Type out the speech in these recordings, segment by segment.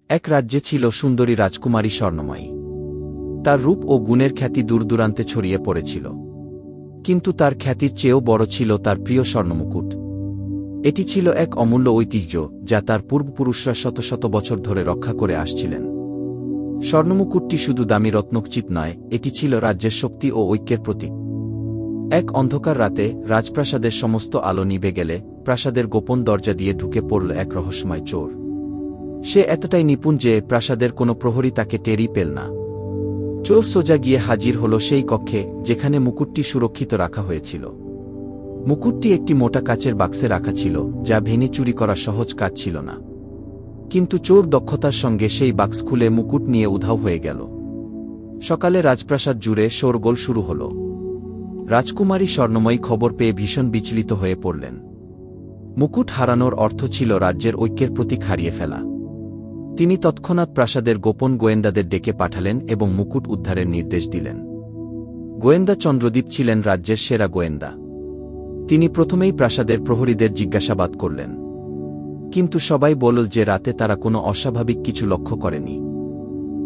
এক রাজ্যে ছিল সুন্দরী রাজকুমারী স্বর্ণময়ী। তার রূপ ও গুণের খ্যাতি দূরদূরান্তে ছড়িয়ে পড়েছিল। কিন্তু তার খ্যাতির চেয়েও বড় ছিল তার প্রিয় স্বর্ণমুকুট। এটি ছিল এক অমূল্য ঐতিহ্য যা তার পূর্বপুরুষরা শত শত বছর ধরে রক্ষা করে আসছিলেন। স্বর্ণমুকুটটি শুধু দামি রত্নখচিত নয়, এটি ছিল রাজ্যের শক্তি ও ঐক্যের প্রতীক। এক অন্ধকার রাতে রাজপ্রাসাদের সমস্ত আলো নিভে গেলে প্রাসাদের গোপন দরজা দিয়ে ঢুকে পড়ল এক রহস্যময় চোর। সে এতটাই নিপুণ যে প্রাসাদের কোনো প্রহরী তাকে টেরই পেল না। চোর সোজা গিয়ে হাজির হল সেই কক্ষে যেখানে মুকুটটি সুরক্ষিত রাখা হয়েছিল। মুকুটটি একটি মোটা কাচের বাক্সে রাখা ছিল, যা ভেঙে চুরি করা সহজ কাজ ছিল না। কিন্তু চোর দক্ষতার সঙ্গে সেই বাক্স খুলে মুকুট নিয়ে উধাও হয়ে গেল। সকালে রাজপ্রাসাদ জুড়ে শোরগোল শুরু হল। রাজকুমারী স্বর্ণময়ী খবর পেয়ে ভীষণ বিচলিত হয়ে পড়লেন। মুকুট হারানোর অর্থ ছিল রাজ্যের ঐক্যের প্রতীক হারিয়ে ফেলা। তিনি তৎক্ষণাৎ প্রাসাদের গোপন গোয়েন্দাদের ডেকে পাঠালেন এবং মুকুট উদ্ধারের নির্দেশ দিলেন। গোয়েন্দা চন্দ্রদীপ ছিলেন রাজ্যের সেরা গোয়েন্দা। তিনি প্রথমেই প্রাসাদের প্রহরীদের জিজ্ঞাসাবাদ করলেন, কিন্তু সবাই বলল যে রাতে তারা কোনো অস্বাভাবিক কিছু লক্ষ্য করেনি।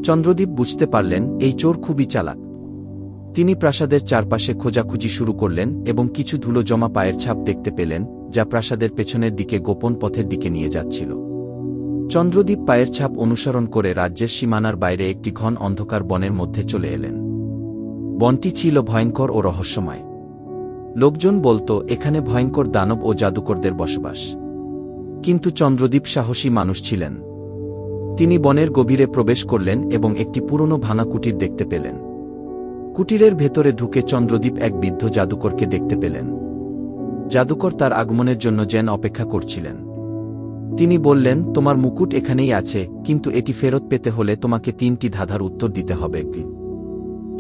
চন্দ্রদীপ বুঝতে পারলেন এই চোর খুবই চালাক। তিনি প্রাসাদের চারপাশে খোঁজাখুঁজি শুরু করলেন এবং কিছু ধুলো জমা পায়ের ছাপ দেখতে পেলেন, যা প্রাসাদের পেছনের দিকে গোপন পথের দিকে নিয়ে যাচ্ছিল। চন্দ্রদীপ পায়ের ছাপ অনুসরণ করে রাজ্যের সীমানার বাইরে একটি ঘন অন্ধকার বনের মধ্যে চলে এলেন। বনটি ছিল ভয়ঙ্কর ও রহস্যময়। লোকজন বলত এখানে ভয়ঙ্কর দানব ও জাদুকরদের বসবাস। কিন্তু চন্দ্রদীপ সাহসী মানুষ ছিলেন। তিনি বনের গভীরে প্রবেশ করলেন এবং একটি পুরনো ভাঙা কুটির দেখতে পেলেন। কুটিরের ভেতরে ঢুকে চন্দ্রদীপ এক বৃদ্ধ জাদুকরকে দেখতে পেলেন। জাদুকর তার আগমনের জন্য যেন অপেক্ষা করছিলেন। তিনি বললেন, তোমার মুকুট এখানেই আছে, কিন্তু এটি ফেরত পেতে হলে তোমাকে 3টি ধাঁধার উত্তর দিতে হবে।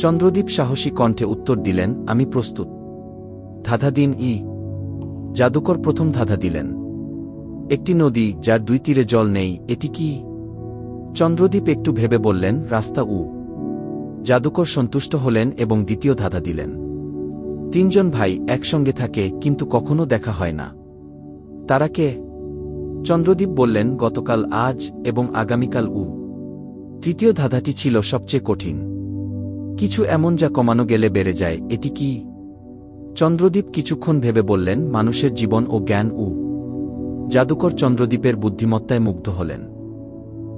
চন্দ্রদীপ সাহসী কণ্ঠে উত্তর দিলেন, আমি প্রস্তুত। ধাঁধা দিন। জাদুকর প্রথম ধাঁধা দিলেন। একটি নদী যার 2 তীরে জল নেই, এটি কি? চন্দ্রদীপ একটু ভেবে বললেন, রাস্তা। জাদুকর সন্তুষ্ট হলেন এবং দ্বিতীয় ধাঁধা দিলেন। 3 জন ভাই একসঙ্গে থাকে কিন্তু কখনো দেখা হয় না, তারা কে? চন্দ্রদীপ বললেন, গতকাল, আজ এবং আগামীকাল। তৃতীয় ধাঁধাটি ছিল সবচেয়ে কঠিন। কিছু এমন যা কমানো গেলে বেড়ে যায়, এটি কি? চন্দ্রদীপ কিছুক্ষণ ভেবে বললেন, মানুষের জীবন ও জ্ঞান। জাদুকর চন্দ্রদীপের বুদ্ধিমত্তায় মুগ্ধ হলেন।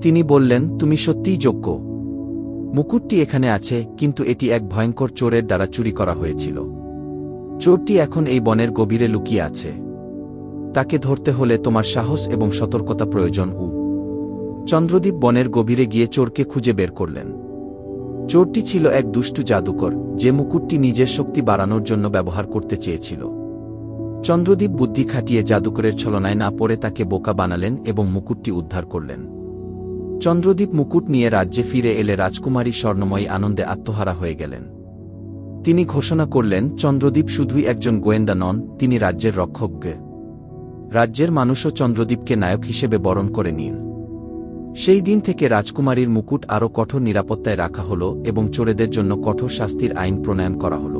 তিনি বললেন, তুমি সত্যিই যোগ্য। মুকুটটি এখানে আছে, কিন্তু এটি এক ভয়ঙ্কর চোরের দ্বারা চুরি করা হয়েছিল। চোরটি এখন এই বনের গভীরে লুকিয়ে আছে। তাকে ধরতে হলে তোমার সাহস এবং সতর্কতা প্রয়োজন। চন্দ্রদীপ বনের গভীরে গিয়ে চোরকে খুঁজে বের করলেন। চোরটি ছিল এক দুষ্টু জাদুকর, যে মুকুটটি নিজের শক্তি বাড়ানোর জন্য ব্যবহার করতে চেয়েছিল। চন্দ্রদীপ বুদ্ধি খাটিয়ে জাদুকরের ছলনায় না পড়ে তাকে বোকা বানালেন এবং মুকুটটি উদ্ধার করলেন। চন্দ্রদীপ মুকুট নিয়ে রাজ্যে ফিরে এলে রাজকুমারী স্বর্ণময়ী আনন্দে আত্মহারা হয়ে গেলেন। তিনি ঘোষণা করলেন, চন্দ্রদীপ শুধুই একজন গোয়েন্দা নন, তিনি রাজ্যের রক্ষক। রাজ্যের মানুষও চন্দ্রদীপকে নায়ক হিসেবে বরণ করে নিন। সেই দিন থেকে রাজকুমারীর মুকুট আরও কঠোর নিরাপত্তায় রাখা হল এবং চোরেদের জন্য কঠোর শাস্তির আইন প্রণয়ন করা হল।